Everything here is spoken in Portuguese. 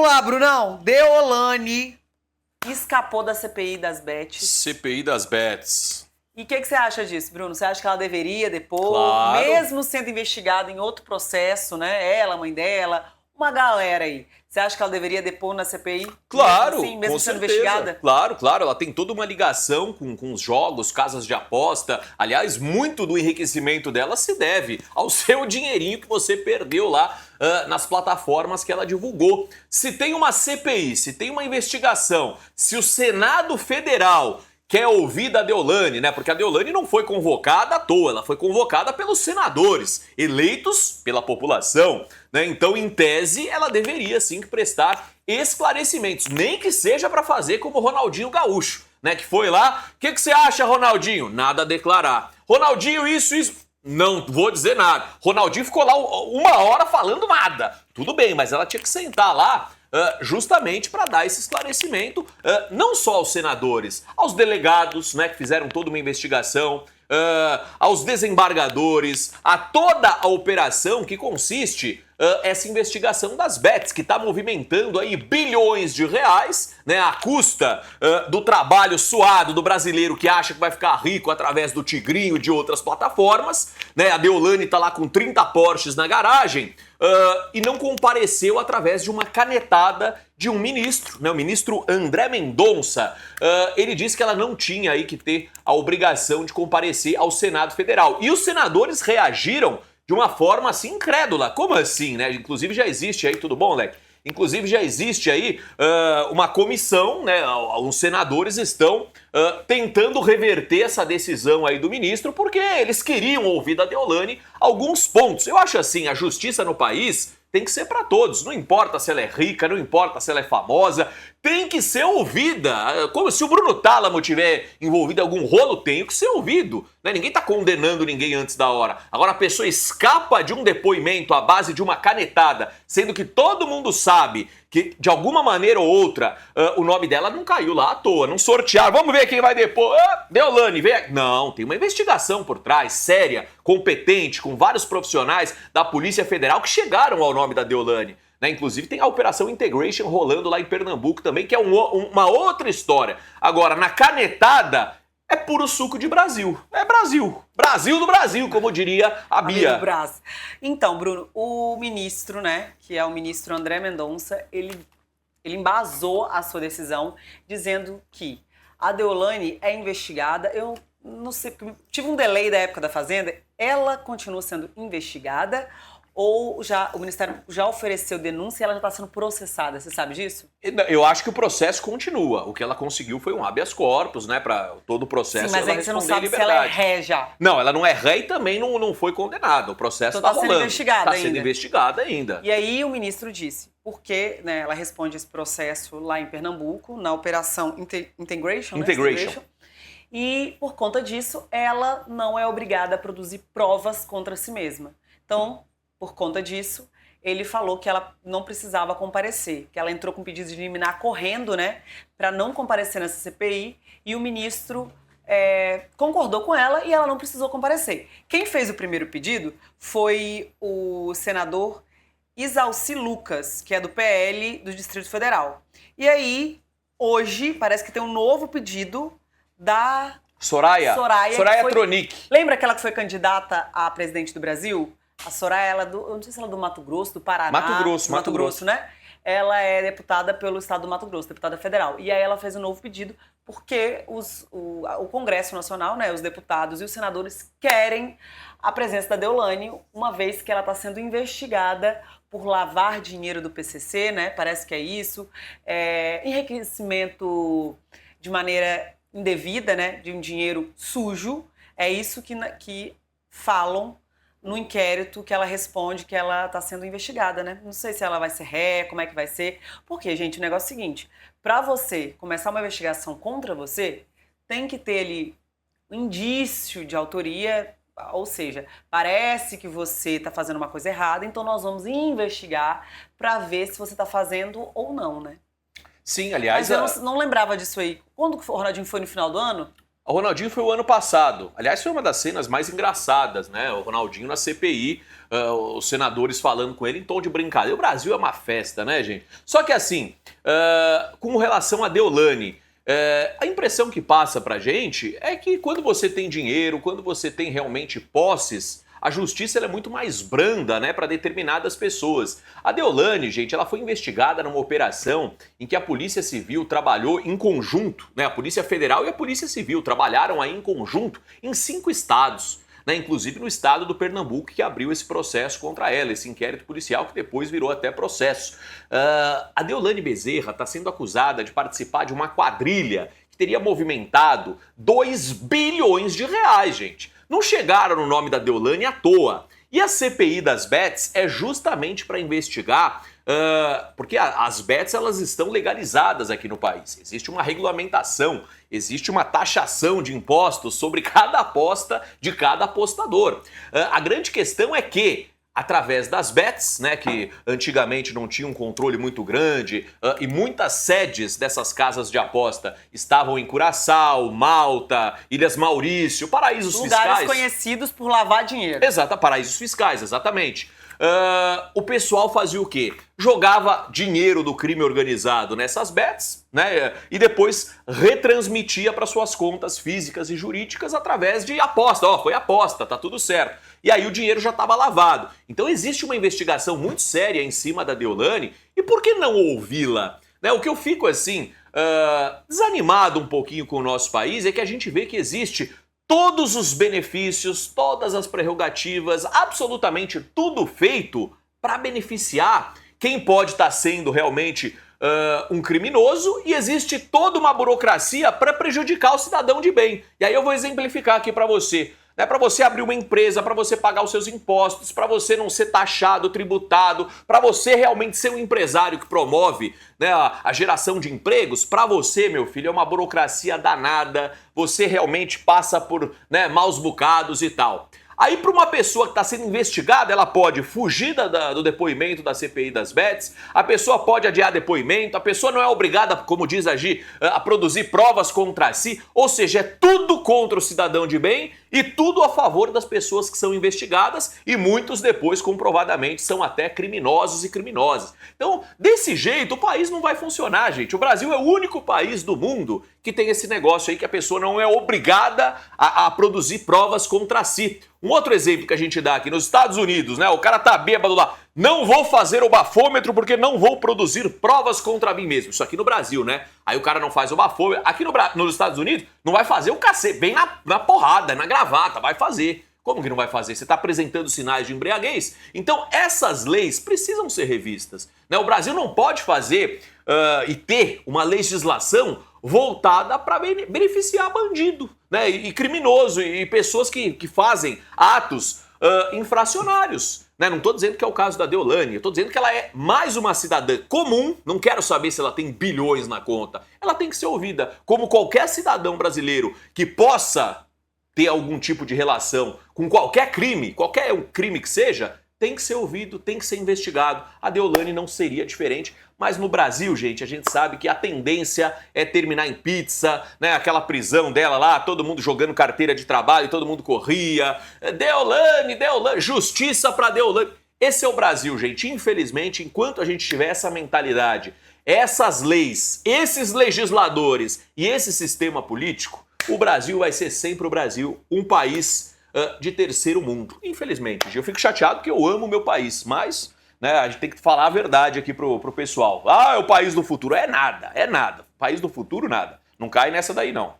lá, Brunão. Deolane escapou da CPI das Bets. CPI das Bets. E o que você acha disso, Bruno? Você acha que ela deveria depor, Claro. mesmo sendo investigada em outro processo, né? Ela, a mãe dela, uma galera aí. Você acha que ela deveria depor na CPI? Claro, mesmo com sendo certeza. investigada? Claro. Ela tem toda uma ligação com os jogos, casas de aposta. Aliás, muito do enriquecimento dela se deve ao seu dinheirinho que você perdeu lá nas plataformas que ela divulgou. Se tem uma CPI, se tem uma investigação, se o Senado Federal quer ouvir da Deolane, né? Porque a Deolane não foi convocada à toa, ela foi convocada pelos senadores, eleitos pela população, né? Então, em tese, ela deveria sim prestar esclarecimentos, nem que seja para fazer como o Ronaldinho Gaúcho, né? Que foi lá, o que você acha, Ronaldinho? Nada a declarar. Ronaldinho, isso. Não vou dizer nada. Ronaldinho ficou lá 1 hora falando nada. Tudo bem, mas ela tinha que sentar lá justamente para dar esse esclarecimento, não só aos senadores, aos delegados, né, que fizeram toda uma investigação, aos desembargadores, a toda a operação que consiste essa investigação das bets, que está movimentando aí bilhões de reais, né, à custa do trabalho suado do brasileiro que acha que vai ficar rico através do Tigrinho e de outras plataformas, né? A Deolane tá lá com 30 Porsches na garagem e não compareceu através de uma canetada de um ministro, né, o ministro André Mendonça. Ele disse que ela não tinha aí que ter a obrigação de comparecer ao Senado Federal. E os senadores reagiram de uma forma assim incrédula. Como assim, né? Inclusive já existe aí, tudo bom, Leque? Inclusive já existe aí uma comissão, né? Os senadores estão tentando reverter essa decisão aí do ministro, porque eles queriam ouvir da Deolane alguns pontos. Eu acho assim, a justiça no país tem que ser para todos, não importa se ela é rica, não importa se ela é famosa, tem que ser ouvida. Como se o Bruno Tálamo tiver envolvido em algum rolo, tem que ser ouvido. Né? Ninguém tá condenando ninguém antes da hora. Agora a pessoa escapa de um depoimento à base de uma canetada, sendo que todo mundo sabe que de alguma maneira ou outra o nome dela não caiu lá à toa, não sortearam. Vamos ver quem vai depor. Deolane, vem aqui. Não, tem uma investigação por trás, séria, competente, com vários profissionais da Polícia Federal que chegaram ao nome da Deolane. Né? Inclusive tem a Operação Integration rolando lá em Pernambuco também, que é uma outra história. Agora, na canetada, é puro suco de Brasil. É Brasil. Brasil do Brasil, como diria a Bia. Então, Bruno, o ministro, né, que é o ministro André Mendonça, ele embasou a sua decisão dizendo que a Deolane é investigada. Eu não sei, tive um delay da época da Fazenda. Ela continua sendo investigada ou o Ministério já ofereceu denúncia e ela já está sendo processada? Você sabe disso? Eu acho que o processo continua. O que ela conseguiu foi um habeas corpus, né, para todo o processo. Sim, mas ela aí você não sabe se ela é ré já. Não, ela não é ré e também não foi condenada. O processo está rolando. Está sendo investigada ainda. E aí o ministro disse, porque, né, ela responde esse processo lá em Pernambuco, na Operação Integration. E por conta disso, ela não é obrigada a produzir provas contra si mesma. Então, por conta disso, ele falou que ela não precisava comparecer, que ela entrou com pedido de liminar correndo, né, para não comparecer nessa CPI, e o ministro concordou com ela e ela não precisou comparecer. Quem fez o primeiro pedido foi o senador Isalci Lucas, que é do PL do Distrito Federal. E aí, hoje, parece que tem um novo pedido da Soraya Tronic. Lembra aquela que foi candidata a presidente do Brasil? A Soraya, eu não sei se ela é do Mato Grosso, do Paraná. Mato Grosso, né? Ela é deputada pelo estado do Mato Grosso, deputada federal. E aí ela fez um novo pedido porque o Congresso Nacional, né, os deputados e os senadores querem a presença da Deolane, uma vez que ela está sendo investigada por lavar dinheiro do PCC, né? Parece que é isso. Enriquecimento de maneira indevida, né? De um dinheiro sujo. É isso que falam no inquérito que ela responde que ela está sendo investigada, né? Não sei se ela vai ser ré, como é que vai ser. Porque, gente, o negócio é o seguinte, para você começar uma investigação contra você, tem que ter ali um indício de autoria, ou seja, parece que você está fazendo uma coisa errada, então nós vamos investigar para ver se você está fazendo ou não, né? Sim, aliás... Mas eu não lembrava disso aí. Quando o Ronaldinho foi no final do ano? O Ronaldinho foi o ano passado. Aliás, foi uma das cenas mais engraçadas, né? O Ronaldinho na CPI, os senadores falando com ele em tom de brincadeira. O Brasil é uma festa, né, gente? Só que assim, com relação a Deolane, a impressão que passa pra gente é que quando você tem dinheiro, quando você tem realmente posses, a justiça ela é muito mais branda, né, para determinadas pessoas. A Deolane, gente, ela foi investigada numa operação em que a Polícia Civil trabalhou em conjunto, né, a Polícia Federal e a Polícia Civil trabalharam aí em conjunto em 5 estados, né, inclusive no estado do Pernambuco, que abriu esse processo contra ela, esse inquérito policial que depois virou até processo. A Deolane Bezerra está sendo acusada de participar de uma quadrilha que teria movimentado 2 bilhões de reais, gente. Não chegaram no nome da Deolane à toa. E a CPI das bets é justamente para investigar, porque as bets elas estão legalizadas aqui no país. Existe uma regulamentação, existe uma taxação de impostos sobre cada aposta de cada apostador. A grande questão é que, através das bets, né, que antigamente não tinham um controle muito grande, e muitas sedes dessas casas de aposta estavam em Curaçao, Malta, Ilhas Maurício, paraísos fiscais. Lugares conhecidos por lavar dinheiro. Exato, paraísos fiscais, exatamente. O pessoal fazia o quê? Jogava dinheiro do crime organizado nessas bets, né? E depois retransmitia para suas contas físicas e jurídicas através de aposta. Ó, foi aposta, tá tudo certo. E aí o dinheiro já estava lavado. Então existe uma investigação muito séria em cima da Deolane. E por que não ouvi-la? Né? O que eu fico assim, desanimado um pouquinho com o nosso país é que a gente vê que existe todos os benefícios, todas as prerrogativas, absolutamente tudo feito para beneficiar quem pode estar sendo realmente um criminoso, e existe toda uma burocracia para prejudicar o cidadão de bem. E aí eu vou exemplificar aqui para você. Né, para você abrir uma empresa, para você pagar os seus impostos, para você não ser taxado, tributado, para você realmente ser um empresário que promove, né, a geração de empregos, para você, meu filho, é uma burocracia danada, você realmente passa por, né, maus bocados e tal. Aí, para uma pessoa que está sendo investigada, ela pode fugir do depoimento da CPI das bets, a pessoa pode adiar depoimento, a pessoa não é obrigada, como diz a Gi, a produzir provas contra si, ou seja, é tudo contra o cidadão de bem e tudo a favor das pessoas que são investigadas, e muitos depois comprovadamente são até criminosos e criminosas. Então, desse jeito, o país não vai funcionar, gente. O Brasil é o único país do mundo que tem esse negócio aí que a pessoa não é obrigada a produzir provas contra si. Um outro exemplo que a gente dá aqui nos Estados Unidos, né? O cara tá bêbado lá. Não vou fazer o bafômetro porque não vou produzir provas contra mim mesmo. Isso aqui no Brasil, né? Aí o cara não faz o bafômetro. Aqui nos Estados Unidos não vai fazer o cacete. Bem na porrada, na gravata, vai fazer. Como que não vai fazer? Você está apresentando sinais de embriaguez? Então essas leis precisam ser revistas. Né? O Brasil não pode fazer e ter uma legislação voltada para beneficiar bandido, né? E criminoso, e pessoas que fazem atos infracionários. Né? Não estou dizendo que é o caso da Deolane, eu estou dizendo que ela é mais uma cidadã comum, não quero saber se ela tem bilhões na conta, ela tem que ser ouvida, como qualquer cidadão brasileiro que possa ter algum tipo de relação com qualquer crime que seja, tem que ser ouvido, tem que ser investigado. A Deolane não seria diferente, mas no Brasil, gente, a gente sabe que a tendência é terminar em pizza, né? Aquela prisão dela lá, todo mundo jogando carteira de trabalho, todo mundo corria. Deolane, justiça pra Deolane. Esse é o Brasil, gente. Infelizmente, enquanto a gente tiver essa mentalidade, essas leis, esses legisladores e esse sistema político, o Brasil vai ser sempre o Brasil, um país de terceiro mundo. Infelizmente, eu fico chateado porque eu amo o meu país, mas né, a gente tem que falar a verdade aqui pro pessoal. Ah, é o país do futuro. É nada. País do futuro, nada. Não cai nessa daí, não.